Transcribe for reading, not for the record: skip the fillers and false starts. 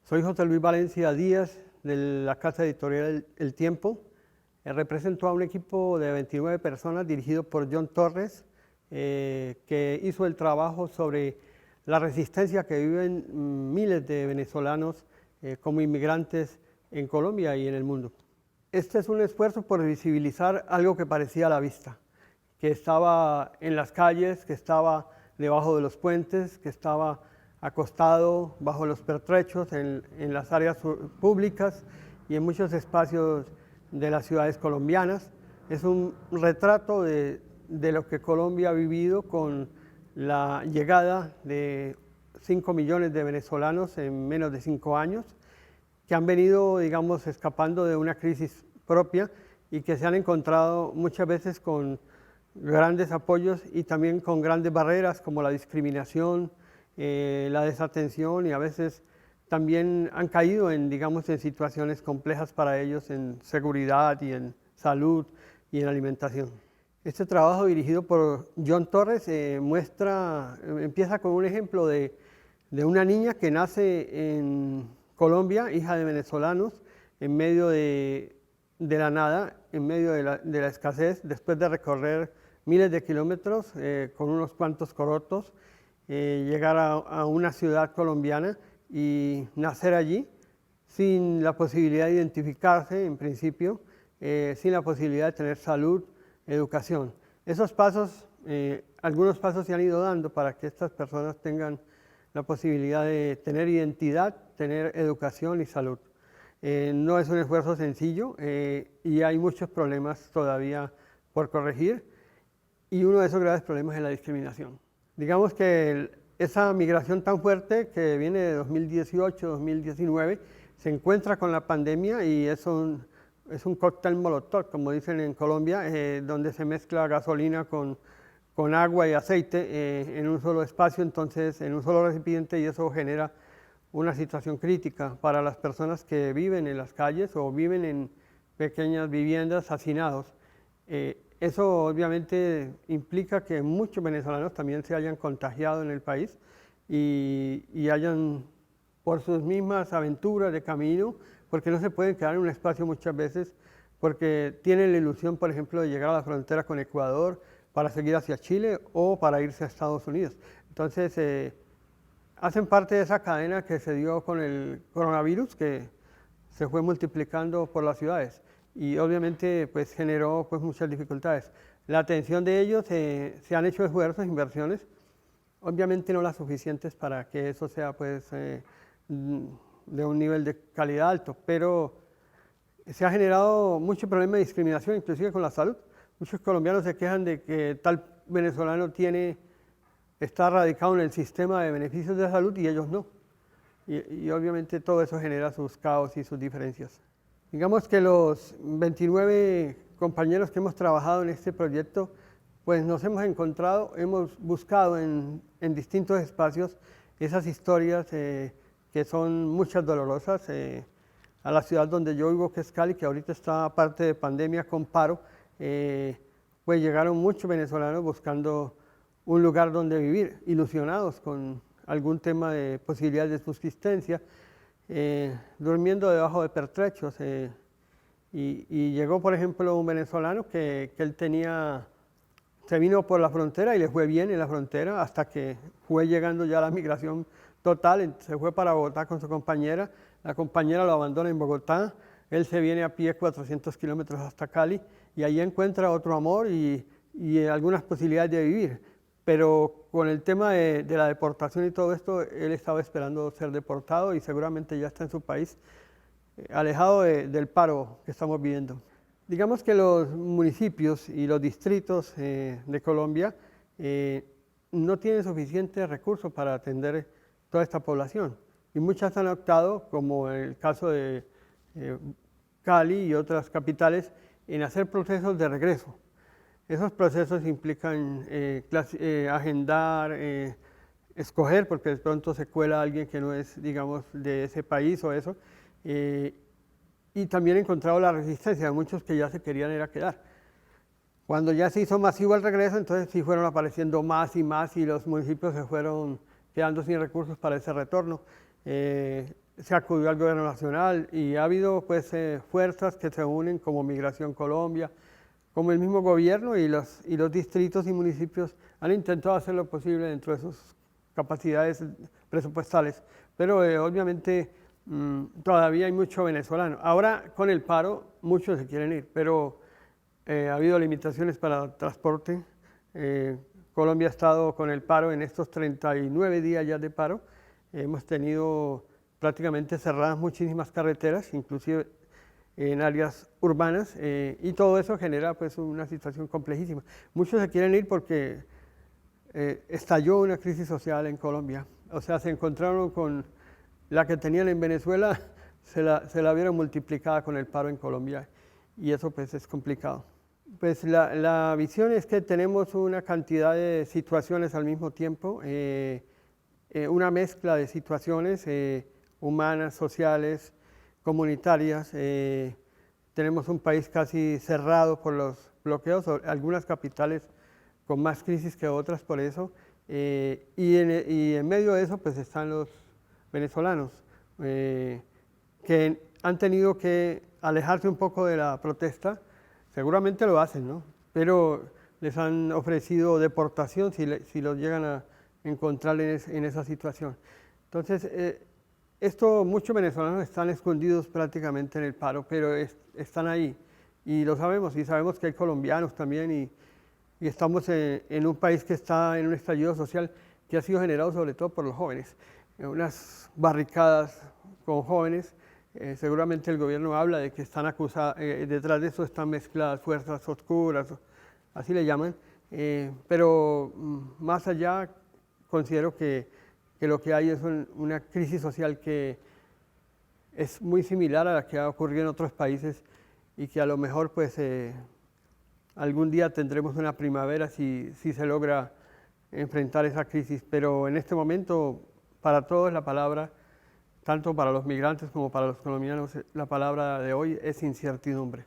Soy José Luis Valencia Díaz, de la casa editorial El Tiempo. Represento a un equipo de 29 personas dirigido por John Torres, que hizo el trabajo sobre la resistencia que viven miles de venezolanos como inmigrantes en Colombia y en el mundo. Este es un esfuerzo por visibilizar algo que parecía a la vista, que estaba en las calles, que estaba debajo de los puentes, que estaba acostado bajo los pertrechos en las áreas públicas y en muchos espacios de las ciudades colombianas. Es un retrato de lo que Colombia ha vivido con la llegada de 5 millones de venezolanos en menos de 5 años, que han venido, digamos, escapando de una crisis propia y que se han encontrado muchas veces con grandes apoyos y también con grandes barreras como la discriminación, la desatención, y a veces también han caído en, digamos, en situaciones complejas para ellos en seguridad y en salud y en alimentación. Este trabajo dirigido por John Torres empieza con un ejemplo de una niña que nace en Colombia, hija de venezolanos, en medio de la nada, en medio de la escasez, después de recorrer miles de kilómetros con unos cuantos corotos, llegar a una ciudad colombiana y nacer allí sin la posibilidad de identificarse en principio, sin la posibilidad de tener salud, educación. Esos pasos, algunos pasos se han ido dando para que estas personas tengan la posibilidad de tener identidad, tener educación y salud. No es un esfuerzo sencillo y hay muchos problemas todavía por corregir, y uno de esos graves problemas es la discriminación. Digamos que esa migración tan fuerte que viene de 2018-2019 se encuentra con la pandemia y es un cóctel molotov, como dicen en Colombia, donde se mezcla gasolina con agua y aceite en un solo espacio, entonces en un solo recipiente, y eso genera una situación crítica para las personas que viven en las calles o viven en pequeñas viviendas hacinados. Eso obviamente implica que muchos venezolanos también se hayan contagiado en el país y hayan, por sus mismas aventuras de camino, porque no se pueden quedar en un espacio muchas veces, porque tienen la ilusión, por ejemplo, de llegar a la frontera con Ecuador para seguir hacia Chile o para irse a Estados Unidos. Entonces, hacen parte de esa cadena que se dio con el coronavirus, que se fue multiplicando por las ciudades y obviamente pues generó pues muchas dificultades. La atención de ellos, se han hecho esfuerzos, inversiones, obviamente no las suficientes para que eso sea pues de un nivel de calidad alto, pero se ha generado mucho problema de discriminación, inclusive con la salud. Muchos colombianos se quejan de que tal venezolano está radicado en el sistema de beneficios de salud y ellos no. Y obviamente todo eso genera sus caos y sus diferencias. Digamos que los 29 compañeros que hemos trabajado en este proyecto, pues nos hemos encontrado, hemos buscado en distintos espacios esas historias que son muchas dolorosas. A la ciudad donde yo vivo, que es Cali, que ahorita está aparte de pandemia con paro, pues llegaron muchos venezolanos buscando un lugar donde vivir, ilusionados con algún tema de posibilidades de subsistencia, durmiendo debajo de pertrechos. Y llegó, por ejemplo, un venezolano que él se vino por la frontera y le fue bien en la frontera hasta que fue llegando ya la migración total. Se fue para Bogotá con su compañera, la compañera lo abandona en Bogotá, él se viene a pie 400 kilómetros hasta Cali y ahí encuentra otro amor y algunas posibilidades de vivir. Pero con el tema de la deportación y todo esto, él estaba esperando ser deportado y seguramente ya está en su país, alejado del paro que estamos viviendo. Digamos que los municipios y los distritos de Colombia no tienen suficientes recursos para atender toda esta población. Y muchas han optado, como en el caso de Cali y otras capitales, en hacer procesos de regreso. Esos procesos implican agendar, escoger, porque de pronto se cuela alguien que no es, digamos, de ese país o eso, y también he encontrado la resistencia de muchos que ya se querían ir a quedar. Cuando ya se hizo masivo el regreso, entonces sí fueron apareciendo más y los municipios se fueron quedando sin recursos para ese retorno. se acudió al gobierno nacional y ha habido pues fuerzas que se unen como Migración Colombia, como el mismo gobierno y los distritos y municipios han intentado hacer lo posible dentro de sus capacidades presupuestales, pero obviamente todavía hay mucho venezolano. Ahora con el paro muchos se quieren ir, pero ha habido limitaciones para el transporte. Colombia ha estado con el paro en estos 39 días ya de paro. Hemos tenido prácticamente cerradas muchísimas carreteras, inclusive en áreas urbanas, y todo eso genera pues una situación complejísima. Muchos se quieren ir porque estalló una crisis social en Colombia. O sea, se encontraron con la que tenían en Venezuela, se la vieron multiplicada con el paro en Colombia, y eso pues es complicado. Pues la visión es que tenemos una cantidad de situaciones al mismo tiempo, una mezcla de situaciones humanas, sociales, comunitarias. Tenemos un país casi cerrado por los bloqueos, algunas capitales con más crisis que otras por eso, y en medio de eso pues están los venezolanos, que han tenido que alejarse un poco de la protesta. Seguramente lo hacen, ¿no? Pero les han ofrecido deportación si los llegan a encontrar en esa situación. Entonces, muchos venezolanos están escondidos prácticamente en el paro, pero están ahí y lo sabemos, y sabemos que hay colombianos también, y estamos en un país que está en un estallido social que ha sido generado sobre todo por los jóvenes. Unas barricadas con jóvenes, seguramente el gobierno habla de que están acusados, detrás de eso están mezcladas fuerzas oscuras, así le llaman, pero más allá considero que lo que hay es una crisis social que es muy similar a la que ha ocurrido en otros países, y que a lo mejor pues algún día tendremos una primavera si se logra enfrentar esa crisis, pero en este momento para todos la palabra, tanto para los migrantes como para los colombianos, la palabra de hoy es incertidumbre.